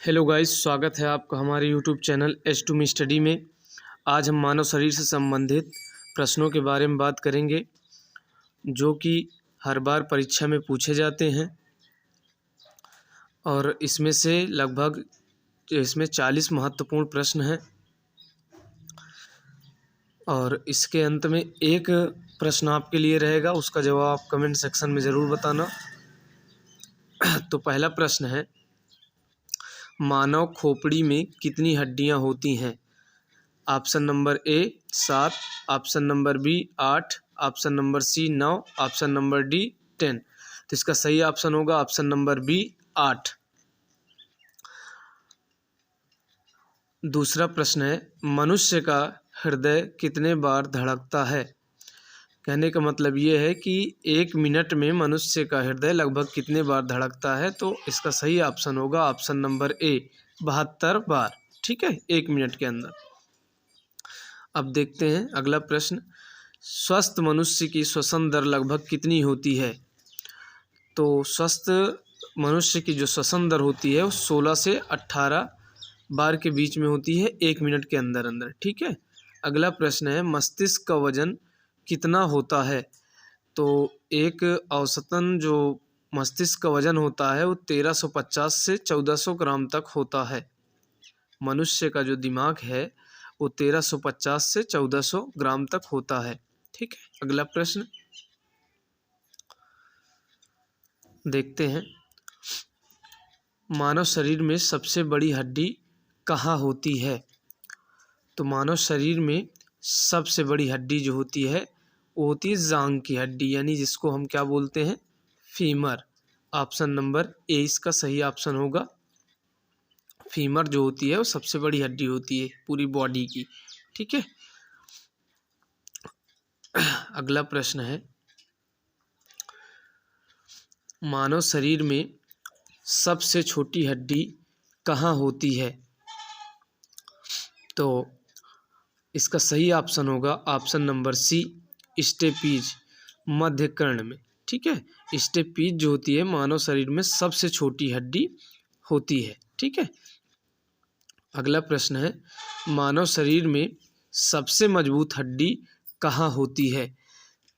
Hello guys, स्वागत है आपका हमारे यूट्यूब चैनल H2Me स्टडी में। आज हम मानव शरीर से संबंधित प्रश्नों के बारे में बात करेंगे जो कि हर बार परीक्षा में पूछे जाते हैं और इसमें से लगभग 40 महत्वपूर्ण प्रश्न हैं और इसके अंत में एक प्रश्न आपके लिए रहेगा, उसका जवाब आप कमेंट सेक्शन में ज़रूर बताना। तो पहला प्रश्न है, मानव खोपड़ी में कितनी हड्डियां होती हैं? Option number A 7, option number B 8, option number C 9, option number D 10। तो इसका सही ऑप्शन होगा ऑप्शन नंबर बी 8। दूसरा प्रश्न है, मनुष्य का हृदय कितने बार धड़कता है? कहने का मतलब ये है कि 1 मिनट में मनुष्य का हृदय लगभग कितने बार धड़कता है। तो इसका सही ऑप्शन होगा ऑप्शन नंबर ए 72 बार। ठीक है, 1 मिनट के अंदर। अब देखते हैं अगला प्रश्न, स्वस्थ मनुष्य की श्वसन दर लगभग कितनी होती है? तो स्वस्थ मनुष्य की जो श्वसन दर होती है वो 16 से 18 बार के बीच में होती है 1 मिनट के अंदर अंदर। ठीक है, अगला प्रश्न है, मस्तिष्क का वजन कितना होता है? तो एक औसतन जो मस्तिष्क का वजन होता है वो 1350 से 1400 ग्राम तक होता है। मनुष्य का जो दिमाग है वो 1350 से 1400 ग्राम तक होता है। ठीक है, अगला प्रश्न देखते हैं, मानव शरीर में सबसे बड़ी हड्डी कहाँ होती है? तो मानव शरीर में सबसे बड़ी हड्डी जो होती है वो होती है जांघ की हड्डी, यानी जिसको हम क्या बोलते हैं, फीमर। ऑप्शन नंबर ए इसका सही ऑप्शन होगा। फीमर जो होती है वो सबसे बड़ी हड्डी होती है पूरी बॉडी की। ठीक है, अगला प्रश्न है, मानव शरीर में सबसे छोटी हड्डी कहाँ होती है? तो इसका सही ऑप्शन होगा ऑप्शन नंबर सी स्टेपीज, मध्य कर्ण में। ठीक है, स्टेपीज जो होती है मानव शरीर में सबसे छोटी हड्डी होती है। ठीक है, अगला प्रश्न है, मानव शरीर में सबसे मजबूत हड्डी कहाँ होती है?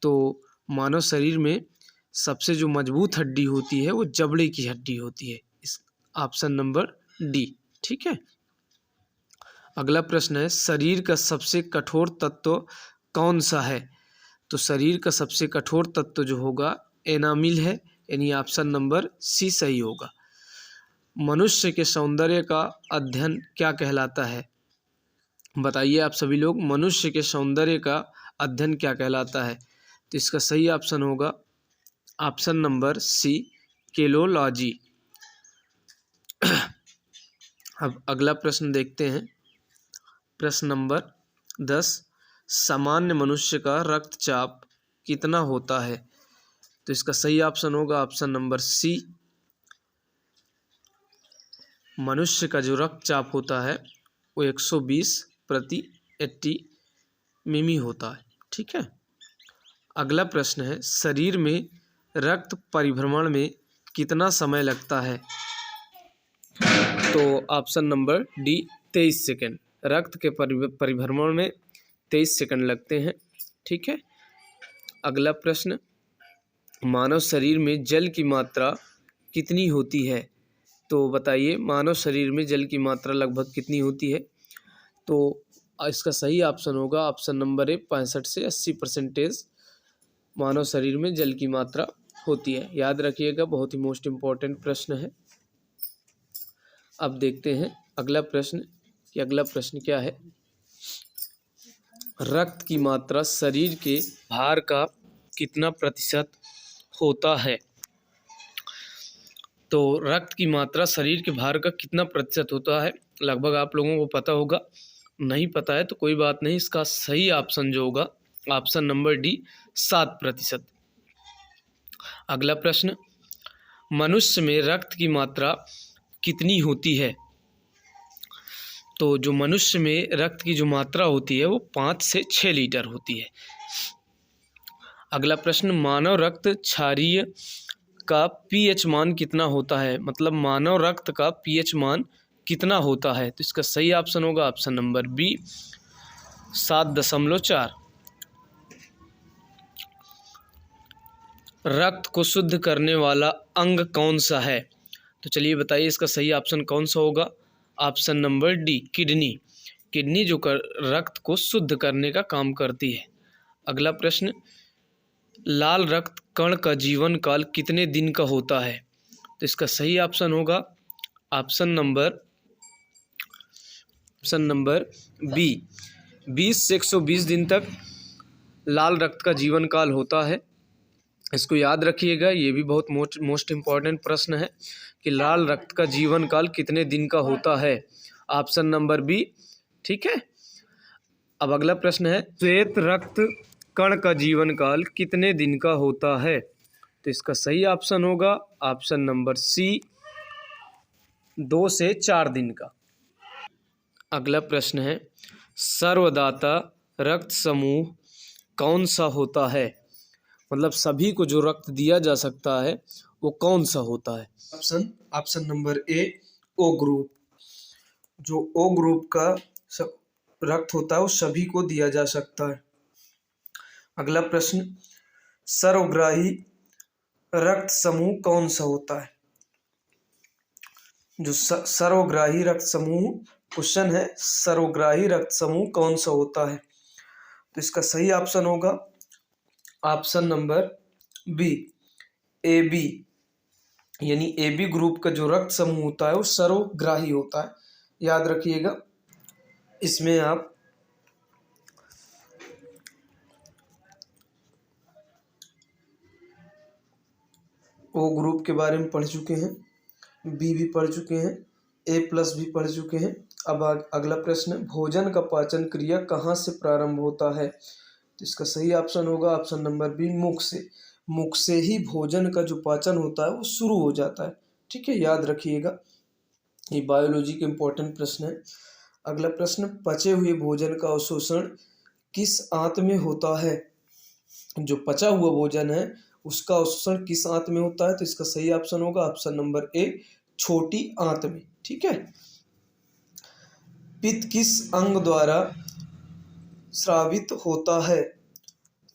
तो मानव शरीर में सबसे जो मजबूत हड्डी होती है वो जबड़े की हड्डी होती है। इस ऑप्शन नंबर डी। ठीक है, अगला प्रश्न है, शरीर का सबसे कठोर तत्व कौन सा है? तो शरीर का सबसे कठोर तत्व जो होगा एनामिल है, यानी ऑप्शन नंबर सी सही होगा। मनुष्य के सौंदर्य का अध्ययन क्या कहलाता है? बताइए आप सभी लोग, मनुष्य के सौंदर्य का अध्ययन क्या कहलाता है? तो इसका सही ऑप्शन होगा ऑप्शन नंबर सी केलोलॉजी। अब अगला प्रश्न देखते हैं, प्रश्न नंबर 10, सामान्य मनुष्य का रक्तचाप कितना होता है? तो इसका सही ऑप्शन होगा ऑप्शन नंबर सी। मनुष्य का जो रक्तचाप होता है वो 120/80 मिमी होता है। ठीक है, अगला प्रश्न है, शरीर में रक्त परिभ्रमण में कितना समय लगता है? तो ऑप्शन नंबर डी 23 सेकेंड। रक्त के परिभ्रमण में 23 सेकंड लगते हैं। ठीक है, अगला प्रश्न, मानव शरीर में जल की मात्रा कितनी होती है? तो बताइए, मानव शरीर में जल की मात्रा लगभग कितनी होती है? तो इसका सही ऑप्शन होगा ऑप्शन नंबर ए 65 से 80% मानव शरीर में जल की मात्रा होती है। याद रखिएगा, बहुत ही मोस्ट इम्पॉर्टेंट प्रश्न है। अब देखते हैं अगला प्रश्न कि अगला प्रश्न क्या है, रक्त की मात्रा शरीर के भार का कितना प्रतिशत होता है? तो रक्त की मात्रा शरीर के भार का कितना प्रतिशत होता है, लगभग आप लोगों को पता होगा। नहीं पता है तो कोई बात नहीं, इसका सही ऑप्शन जो होगा ऑप्शन नंबर डी 7%। अगला प्रश्न, मनुष्य में रक्त की मात्रा कितनी होती है? तो जो मनुष्य में रक्त की जो मात्रा होती है वो 5 से 6 लीटर होती है। अगला प्रश्न, मानव रक्त क्षारीय का पीएच मान कितना होता है? मतलब मानव रक्त का पीएच मान कितना होता है? तो इसका सही ऑप्शन होगा ऑप्शन नंबर बी 7.4। रक्त को शुद्ध करने वाला अंग कौन सा है? तो चलिए बताइए इसका सही ऑप्शन कौन सा होगा? Option number D kidney. Kidney जो रक्त को शुद्ध करने का काम करती है। अगला प्रश्न, लाल रक्त कण का जीवन काल कितने दिन का होता है? तो इसका सही ऑप्शन होगा ऑप्शन नंबर बी 20 से 120 दिन तक लाल रक्त का जीवन काल होता है। इसको याद रखिएगा, ये भी बहुत मोस्ट इम्पॉर्टेंट प्रश्न है कि लाल रक्त का जीवन काल कितने दिन का होता है। ऑप्शन नंबर बी, ठीक है। अब अगला प्रश्न है, श्वेत रक्त कण का जीवन काल कितने दिन का होता है? तो इसका सही ऑप्शन होगा ऑप्शन नंबर सी 2 से 4 दिन का। अगला प्रश्न है, सर्वदाता रक्त समूह कौन सा होता है? मतलब सभी को जो रक्त दिया जा सकता है वो कौन सा होता है? Option number A O group. जो ओ ग्रुप का रक्त होता है वो सभी को दिया जा सकता है। अगला प्रश्न, सर्वग्राही रक्त समूह कौन सा होता है? जो सर्वग्राही रक्त समूह क्वेश्चन है, सर्वग्राही रक्त समूह कौन सा होता है? तो इसका सही ऑप्शन होगा option number B A B, यानी ए बी ग्रुप का जो रक्त समूह होता है वो सर्वग्राही होता है। याद रखिएगा, इसमें आप ओ ग्रुप के बारे में पढ़ चुके हैं, बी भी पढ़ चुके हैं, ए प्लस भी पढ़ चुके हैं। अब अगला प्रश्न, भोजन का पाचन क्रिया कहाँ से प्रारंभ होता है? तो इसका सही ऑप्शन होगा ऑप्शन नंबर बी मुख से। मुख से ही भोजन का जो पाचन होता है वो शुरू हो जाता है। ठीक है, याद रखिएगा, ये बायोलॉजी के इम्पोर्टेंट प्रश्न है। अगला प्रश्न, पचे हुए भोजन का अवशोषण किस आंत में होता है? जो पचा हुआ भोजन है उसका अवशोषण किस आंत में होता है? तो इसका सही ऑप्शन होगा ऑप्शन नंबर ए छोटी आंत में। ठीक है। पित्त किस अंग द्वारा स्रावित होता है?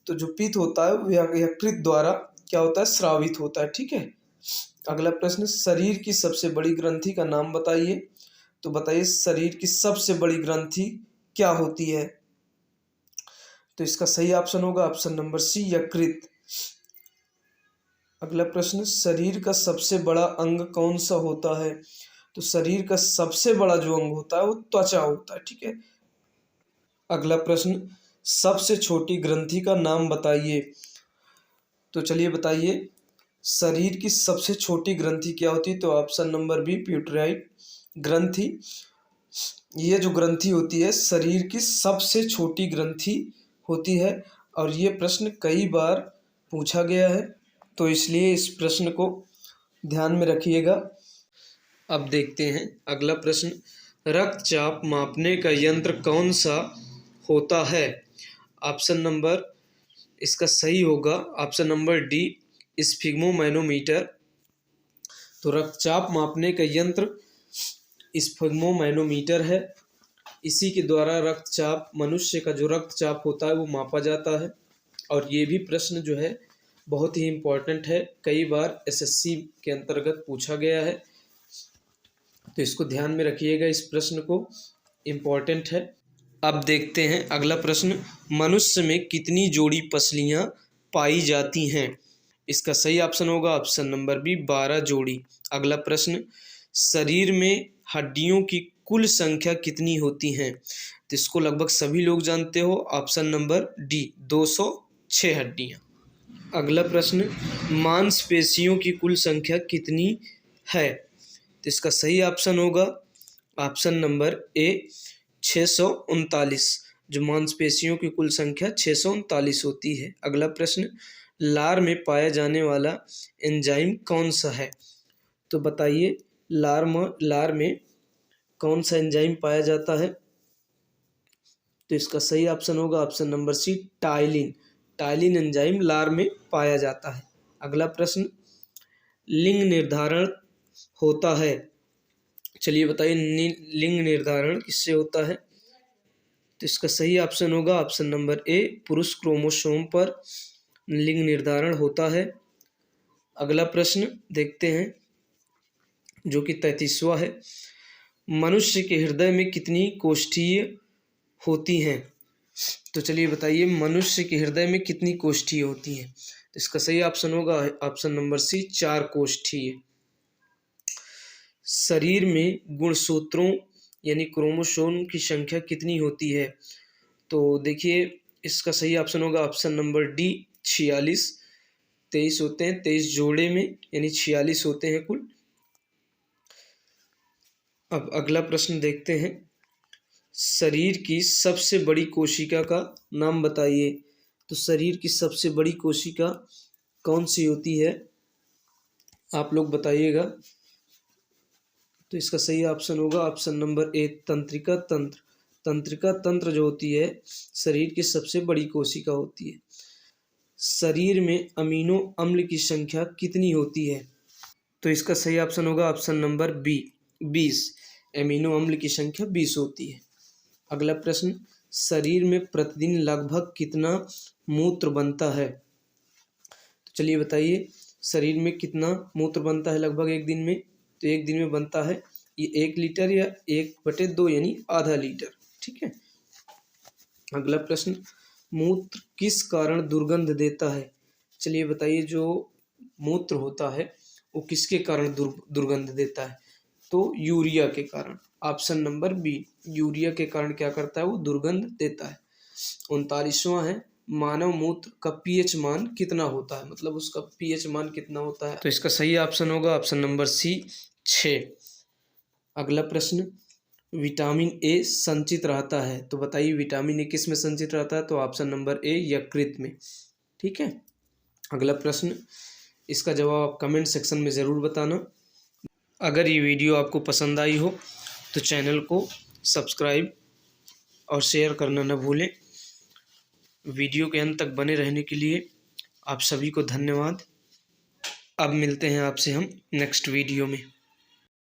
तो जो पित्त होता है वह यकृत द्वारा क्या होता है? स्रावित होता है। ठीक है। अगला प्रश्न, शरीर की सबसे बड़ी ग्रंथि का नाम बताइए। तो बताइए शरीर की सबसे बड़ी ग्रंथि क्या होती है? तो इसका सही ऑप्शन होगा ऑप्शन नंबर सी यकृत। अगला प्रश्न, शरीर का सबसे बड़ा अंग कौन सा होता है? तो शरीर का सबसे बड़ा जो अंग होता है वो त्वचा होता है। ठीक है। अगला प्रश्न, सबसे छोटी ग्रंथि का नाम बताइए। तो चलिए बताइए शरीर की सबसे छोटी ग्रंथि क्या होती है? तो ऑप्शन नंबर बी प्यूटराइड ग्रंथि। ये जो ग्रंथि होती है शरीर की सबसे छोटी ग्रंथि होती है और ये प्रश्न कई बार पूछा गया है, तो इसलिए इस प्रश्न को ध्यान में रखिएगा। अब देखते हैं अगला प्रश्न, रक्तचाप मापने का यंत्र कौन सा होता है? ऑप्शन नंबर, इसका सही होगा ऑप्शन नंबर डी स्फिग्मोमैनोमीटर। तो रक्तचाप मापने का यंत्र स्फिग्मोमैनोमीटर है। इसी के द्वारा रक्तचाप, मनुष्य का जो रक्तचाप होता है वो मापा जाता है। और ये भी प्रश्न जो है बहुत ही इम्पोर्टेंट है, कई बार एसएससी के अंतर्गत पूछा गया है, तो इसको ध्यान में रखिएगा, इस प्रश्न को, इम्पोर्टेंट है। अब देखते हैं अगला प्रश्न, मनुष्य में कितनी जोड़ी पसलियां पाई जाती हैं? इसका सही ऑप्शन होगा ऑप्शन नंबर बी 12 जोड़ी। अगला प्रश्न, शरीर में हड्डियों की कुल संख्या कितनी होती हैं? तो इसको लगभग सभी लोग जानते हो, ऑप्शन नंबर डी 206 हड्डियां। अगला प्रश्न, मांसपेशियों की कुल संख्या कितनी है? तो इसका सही ऑप्शन होगा ऑप्शन नंबर ए 639। जो मांसपेशियों की कुल संख्या 639 होती है। अगला प्रश्न, लार में पाया जाने वाला एंजाइम कौन सा है? तो बताइए लार में कौन सा एंजाइम पाया जाता है? तो इसका सही ऑप्शन होगा option number C ptyalin. Ptyalin enzyme लार में पाया जाता है। अगला प्रश्न, लिंग निर्धारण होता है चलिए बताइए लिंग निर्धारण किससे होता है? तो इसका सही ऑप्शन होगा ऑप्शन नंबर ए, पुरुष क्रोमोसोम पर लिंग निर्धारण होता है। अगला प्रश्न देखते हैं जो कि 33वां है। मनुष्य के हृदय में कितनी कोष्ठीय होती हैं? तो चलिए बताइए मनुष्य के हृदय में कितनी कोष्ठीय होती हैं? तो इसका सही ऑप्शन होगा ऑप्शन नंबर सी, 4 कोष्ठीय। शरीर में गुणसूत्रों यानी क्रोमोसोम की संख्या कितनी होती है? तो देखिए इसका सही ऑप्शन होगा ऑप्शन नंबर डी, 46। 23 होते हैं, 23 जोड़े में, यानी 46 होते हैं कुल। अब अगला प्रश्न देखते हैं। शरीर की सबसे बड़ी कोशिका का नाम बताइए। तो शरीर की सबसे बड़ी कोशिका कौन सी होती है? आप लोग बताइएगा। तो इसका सही ऑप्शन होगा ऑप्शन नंबर ए, तंत्रिका तंत्र। तंत्रिका तंत्र जो होती है शरीर की सबसे बड़ी कोशिका होती है। शरीर में अमीनो अम्ल की संख्या कितनी होती है? तो इसका सही ऑप्शन होगा ऑप्शन नंबर बी, 20। अमीनो अम्ल की संख्या 20 होती है। अगला प्रश्न, शरीर में प्रतिदिन लगभग कितना मूत्र बनता है? तो चलिए बताइए शरीर में कितना मूत्र बनता है लगभग एक दिन में? तो एक दिन में बनता है ये 1 लीटर या 1/2 यानी आधा लीटर। ठीक है। अगला प्रश्न, मूत्र किस कारण दुर्गंध देता है? चलिए बताइए जो मूत्र होता है वो किसके कारण दुर्गंध देता है? तो यूरिया के कारण। ऑप्शन नंबर बी, यूरिया के कारण क्या करता है वो दुर्गंध देता है। 39वां है, मानव मूत्र का पीएच मान कितना होता है? मतलब उसका पीएच मान कितना होता है? तो इसका सही ऑप्शन होगा ऑप्शन नंबर सी, 6। अगला प्रश्न, विटामिन ए संचित रहता है। तो बताइए विटामिन ए किस में संचित रहता है? तो ऑप्शन नंबर ए, यकृत में। ठीक है। अगला प्रश्न, इसका जवाब आप कमेंट सेक्शन में ज़रूर बताना। अगर ये वीडियो आपको पसंद आई हो तो चैनल को सब्सक्राइब और शेयर करना न भूलें। वीडियो के अंत तक बने रहने के लिए आप सभी को धन्यवाद। अब मिलते हैं आपसे हम नेक्स्ट वीडियो में।